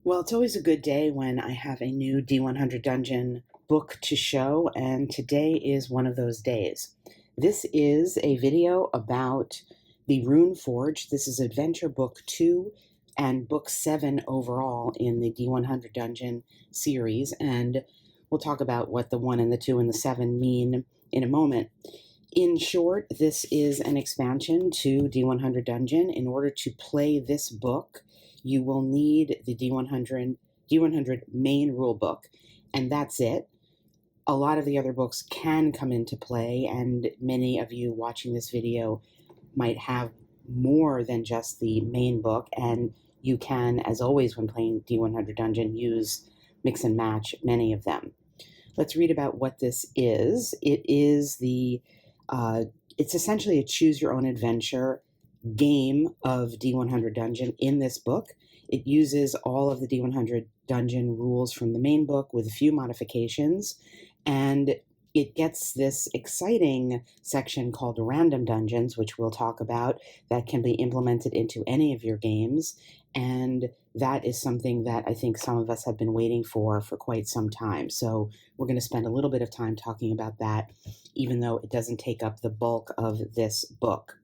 Well, it's always a good day when I have a new D100 Dungeon book to show, and today is one of those days. This is a video about the Rune Forge. This is Adventure Book 2 and Book 7 overall in the D100 Dungeon series, and we'll talk about what the 1 and the 2 and the 7 mean in a moment. In short, this is an expansion to D100 Dungeon. In order to play this book, you will need the D100 main rule book, and that's it. A lot of the other books can come into play, and many of you watching this video might have more than just the main book, and you can, as always when playing D100 Dungeon, mix and match many of them. Let's read about what this is. It's essentially a choose-your-own-adventure game of D100 Dungeon in this book. It uses all of the D100 Dungeon rules from the main book with a few modifications, and it gets this exciting section called Random Dungeons, which we'll talk about, that can be implemented into any of your games, and that is something that I think some of us have been waiting for quite some time. So we're going to spend a little bit of time talking about that, even though it doesn't take up the bulk of this book.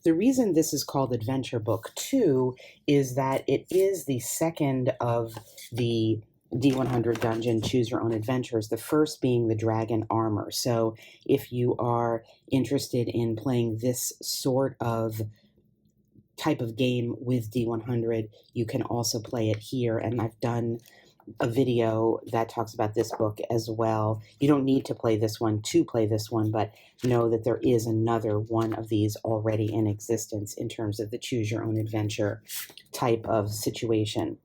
The reason this is called Adventure Book 2 is that it is the second of the D100 Dungeon Choose Your Own Adventures, the first being the Dragon Armor. So if you are interested in playing this sort of type of game with D100, you can also play it here, and I've done a video that talks about this book as well. You don't need to play this one to play this one, but know that there is another one of these already in existence in terms of the choose your own adventure type of situation.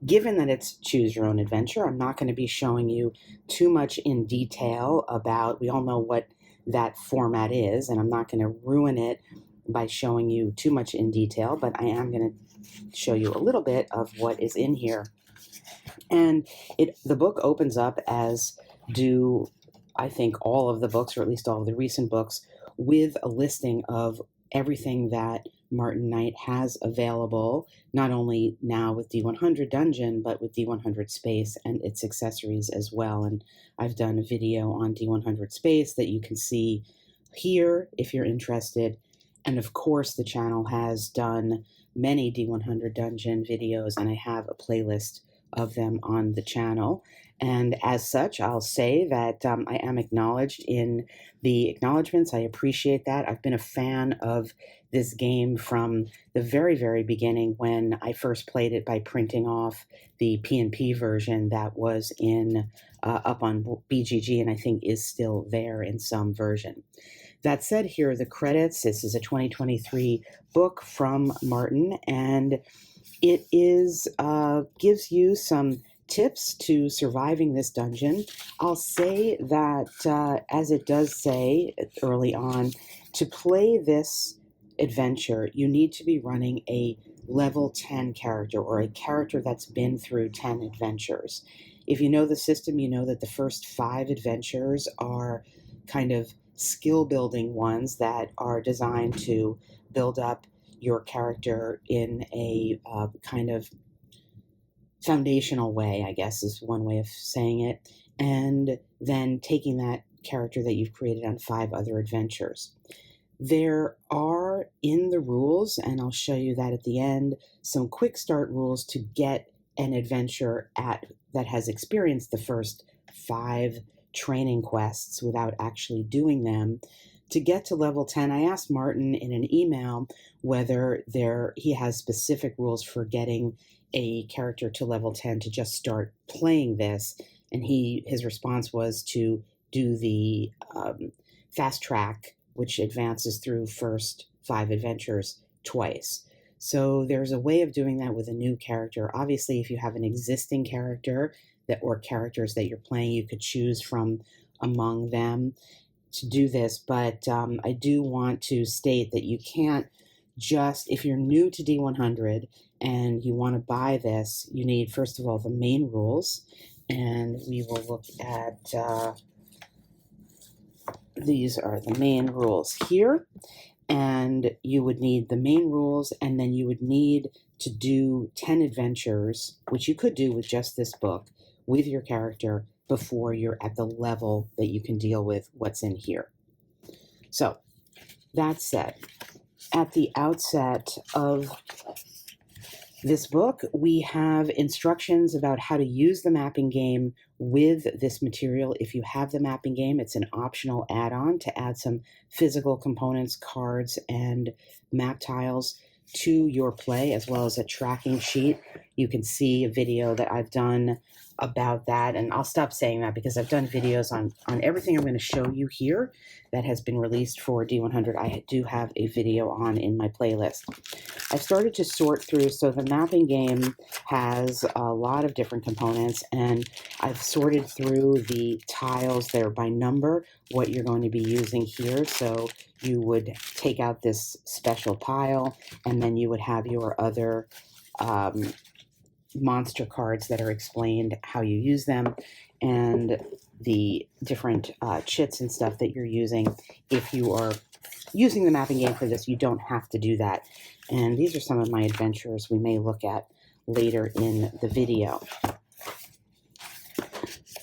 Given that it's choose your own adventure, I'm not going to be showing you too much in detail about, we all know what that format is, and I'm not going to ruin it by showing you too much in detail, but I am going to show you a little bit of what is in here. And the book opens up, as do I think all of the books, or at least all of the recent books, with a listing of everything that Martin Knight has available, not only now with D100 Dungeon, but with D100 Space and its accessories as well. And I've done a video on D100 Space that you can see here if you're interested. And of course, the channel has done many D100 Dungeon videos, and I have a playlist of them on the channel. And as such, I'll say that I am acknowledged in the acknowledgments. I appreciate that. I've been a fan of this game from the very, very beginning when I first played it by printing off the P&P version that was up on BGG, and I think is still there in some version. That said, here are the credits. This is a 2023 book from Martin, and it gives you some tips to surviving this dungeon. I'll say that, as it does say early on, to play this adventure, you need to be running a level 10 character, or a character that's been through 10 adventures. If you know the system, you know that the first 5 adventures are kind of skill-building ones that are designed to build up your character in a kind of foundational way, I guess is one way of saying it, and then taking that character that you've created on 5 other adventures. There are in the rules, and I'll show you that at the end, some quick start rules to get an adventure that has experienced the first 5 training quests without actually doing them. To get to level 10, I asked Martin in an email whether he has specific rules for getting a character to level 10 to just start playing this, and his response was to do the fast track, which advances through first 5 adventures twice. So there's a way of doing that with a new character. Obviously, if you have an existing character or characters that you're playing, you could choose from among them to do this, but I do want to state that you can't just, if you're new to D100 and you want to buy this, you need, first of all, the main rules, and we will look at, these are the main rules here, and you would need the main rules, and then you would need to do 10 adventures, which you could do with just this book, with your character before you're at the level that you can deal with what's in here. So, that said, at the outset of this book, we have instructions about how to use the mapping game with this material. If you have the mapping game, it's an optional add-on to add some physical components, cards, and map tiles to your play, as well as a tracking sheet. You can see a video that I've done about that, and I'll stop saying that because I've done videos on everything I'm going to show you here that has been released for D100. I do have a video on in my playlist. I've started to sort through, so the mapping game has a lot of different components, and I've sorted through the tiles there by number, what you're going to be using here. So you would take out this special pile, and then you would have your other monster cards that are explained how you use them, and the different chits and stuff that you're using. If you are using the mapping game for this, you don't have to do that. And these are some of my adventures we may look at later in the video.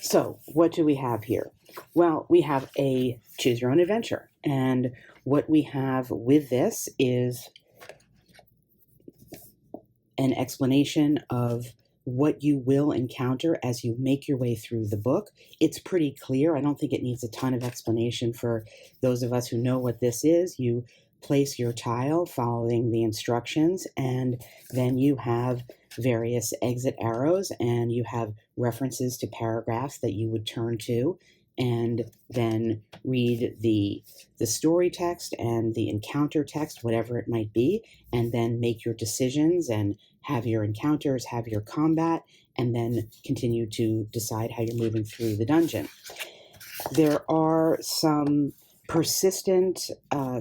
So what do we have here? Well, we have a choose your own adventure. And what we have with this is an explanation of what you will encounter as you make your way through the book. It's pretty clear. I don't think it needs a ton of explanation for those of us who know what this is. You place your tile following the instructions, and then you have various exit arrows, and you have references to paragraphs that you would turn to, and then read the story text and the encounter text, whatever it might be, and then make your decisions and have your encounters, have your combat, and then continue to decide how you're moving through the dungeon. There are some persistent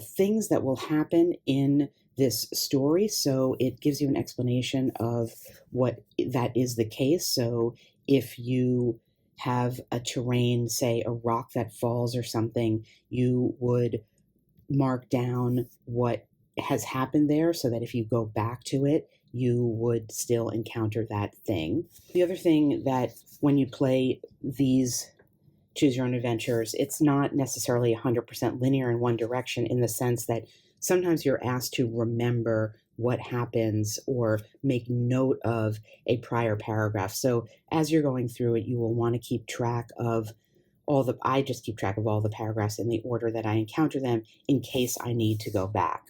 things that will happen in this story, so it gives you an explanation of what that is the case. So if you have a terrain, say a rock that falls or something, you would mark down what has happened there so that if you go back to it, you would still encounter that thing. The other thing that when you play these choose your own adventures, it's not necessarily 100% linear in one direction, in the sense that sometimes you're asked to remember what happens or make note of a prior paragraph. So as you're going through it, you will want to keep track of I just keep track of all the paragraphs in the order that I encounter them in case I need to go back.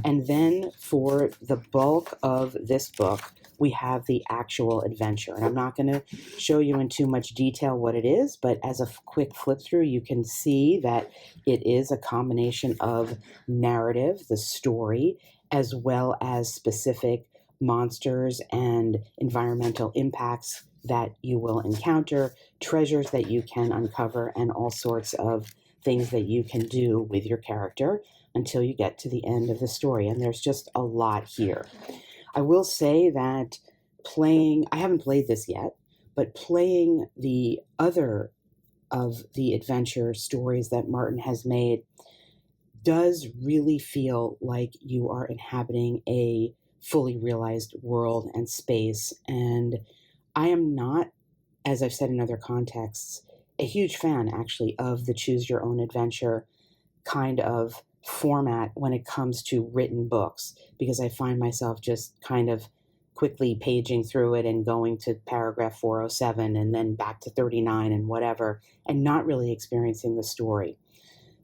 And then for the bulk of this book, we have the actual adventure. And I'm not going to show you in too much detail what it is, but as a quick flip through, you can see that it is a combination of narrative, the story, as well as specific monsters and environmental impacts that you will encounter, treasures that you can uncover, and all sorts of things that you can do with your character until you get to the end of the story. And there's just a lot here. I will say that I haven't played this yet, but playing the other of the adventure stories that Martin has made does really feel like you are inhabiting a fully realized world and space. And I am not, as I've said in other contexts, a huge fan actually of the choose your own adventure kind of format when it comes to written books, because I find myself just kind of quickly paging through it and going to paragraph 407 and then back to 39 and whatever, and not really experiencing the story.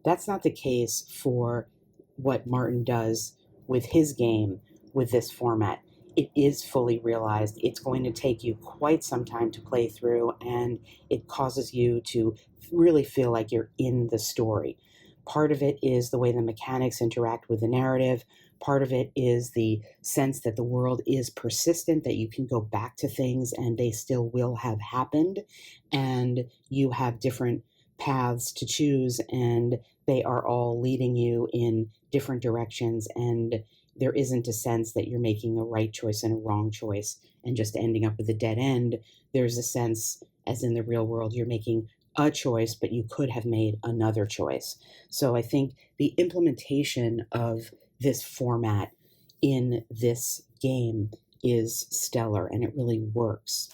That's not the case for what Martin does with his game with this format. It is fully realized. It's going to take you quite some time to play through, and it causes you to really feel like you're in the story. Part of it is the way the mechanics interact with the narrative. Part of it is the sense that the world is persistent, that you can go back to things and they still will have happened, and you have different paths to choose, and they are all leading you in different directions, and there isn't a sense that you're making a right choice and a wrong choice and just ending up with a dead end. There's a sense, as in the real world, you're making a choice, but you could have made another choice. So I think the implementation of this format in this game is stellar and it really works.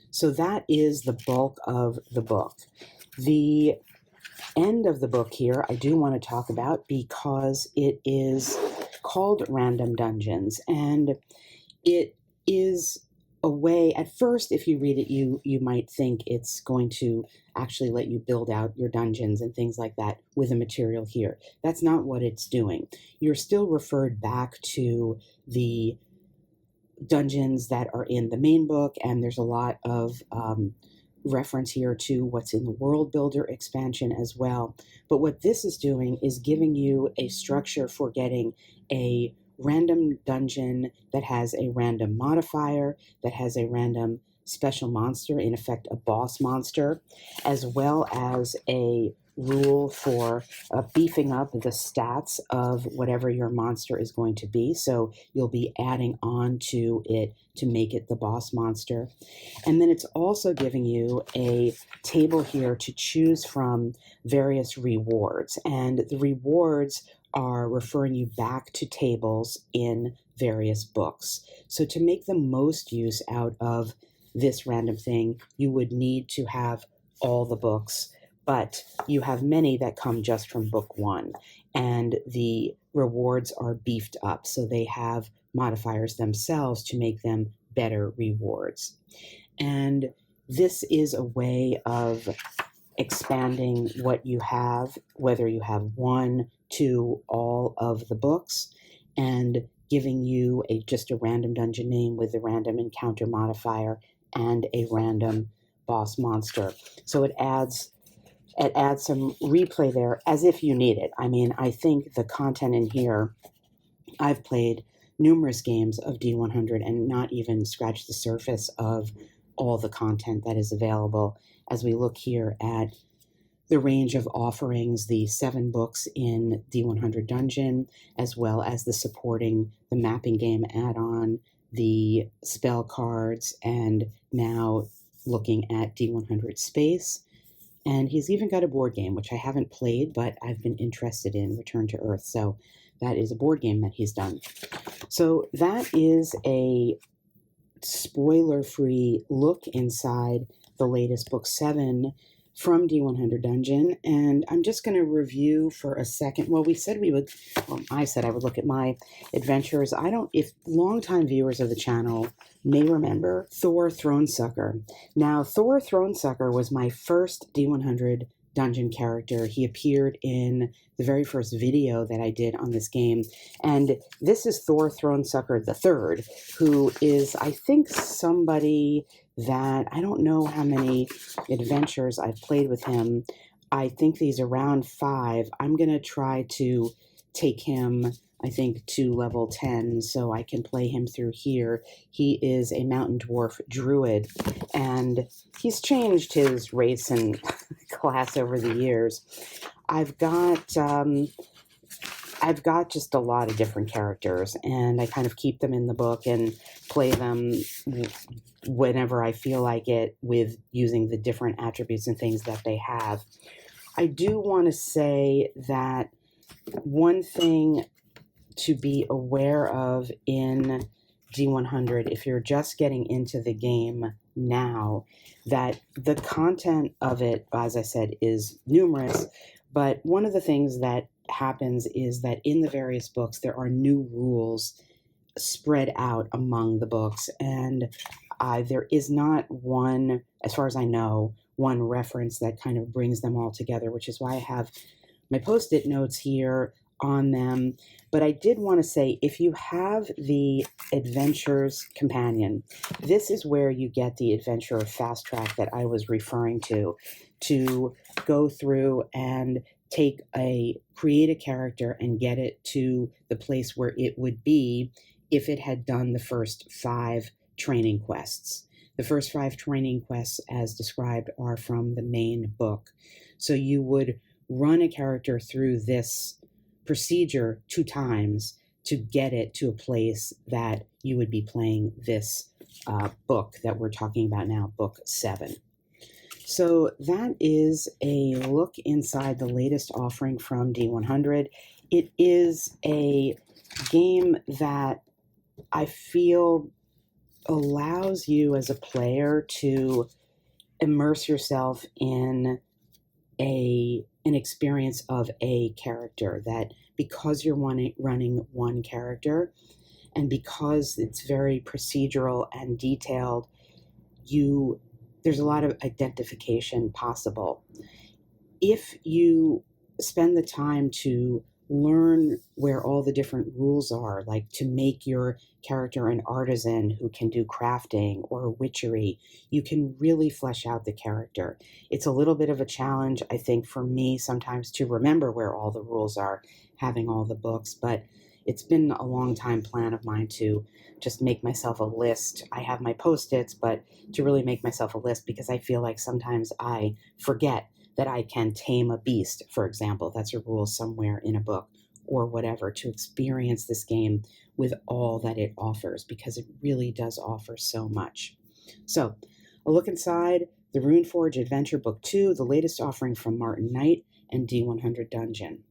So that is the bulk of the book. The end of the book here I do want to talk about because it is called Random Dungeons, and it is a way, at first, if you read it, you might think it's going to actually let you build out your dungeons and things like that with the material here. That's not what it's doing. You're still referred back to the dungeons that are in the main book, and there's a lot of reference here to what's in the World Builder expansion as well. But what this is doing is giving you a structure for getting a random dungeon that has a random modifier, that has a random special monster, in effect a boss monster, as well as a rule for beefing up the stats of whatever your monster is going to be. So you'll be adding on to it to make it the boss monster. And then it's also giving you a table here to choose from various rewards. And the rewards are referring you back to tables in various books. So to make the most use out of this random thing, you would need to have all the books, but you have many that come just from book one, and the rewards are beefed up, so they have modifiers themselves to make them better rewards. And this is a way of expanding what you have, whether you have one, two, all of the books, and giving you just a random dungeon name with a random encounter modifier and a random boss monster. So it adds some replay there as if you need it. I mean, I think the content in here, I've played numerous games of D100 and not even scratched the surface of all the content that is available. As we look here at the range of offerings, the 7 books in D100 Dungeon, as well as the supporting the mapping game add-on, the spell cards, and now looking at D100 Space. And he's even got a board game, which I haven't played, but I've been interested in, Return to Earth. So that is a board game that he's done. So that is a spoiler-free look inside the latest book 7 from D100 Dungeon, and I'm just going to review for a second. Well, I said I would look at my adventures. If longtime viewers of the channel may remember Thor Thronesucker. Now, Thor Thronesucker was my first D100 Dungeon character. He appeared in the very first video that I did on this game, and this is Thor Thronesucker III, who is, I think, somebody that I don't know how many adventures I've played with him. I think he's around 5. I'm going to try to take him, I think, to level 10 so I can play him through here. He is a mountain dwarf druid, and he's changed his race and class over the years. I've got just a lot of different characters, and I kind of keep them in the book and play them whenever I feel like it with using the different attributes and things that they have. I do want to say that one thing to be aware of in D100, if you're just getting into the game now, that the content of it, as I said, is numerous, but one of the things that happens is that in the various books there are new rules spread out among the books, and there is not one, as far as I know, one reference that kind of brings them all together, which is why I have my post-it notes here on them. But I did want to say, if you have the Adventures Companion, this is where you get the Adventurer Fast Track that I was referring to go through and create a character and get it to the place where it would be if it had done the first 5 training quests. The first 5 training quests, as described, are from the main book. So you would run a character through this procedure 2 times to get it to a place that you would be playing this book that we're talking about now, book 7. So that is a look inside the latest offering from D100. It is a game that I feel allows you as a player to immerse yourself in an experience of a character, that because you're running one character, and because it's very procedural and detailed, there's a lot of identification possible. If you spend the time to learn where all the different rules are, like to make your character an artisan who can do crafting or witchery, you can really flesh out the character. It's a little bit of a challenge, I think, for me sometimes to remember where all the rules are, having all the books, but it's been a long time plan of mine to just make myself a list. I have my Post-its, but to really make myself a list, because I feel like sometimes I forget that I can tame a beast, for example. That's a rule somewhere in a book or whatever, to experience this game with all that it offers, because it really does offer so much. So, a look inside the Runeforge Adventure Book 2, the latest offering from Martin Knight and D100 Dungeon.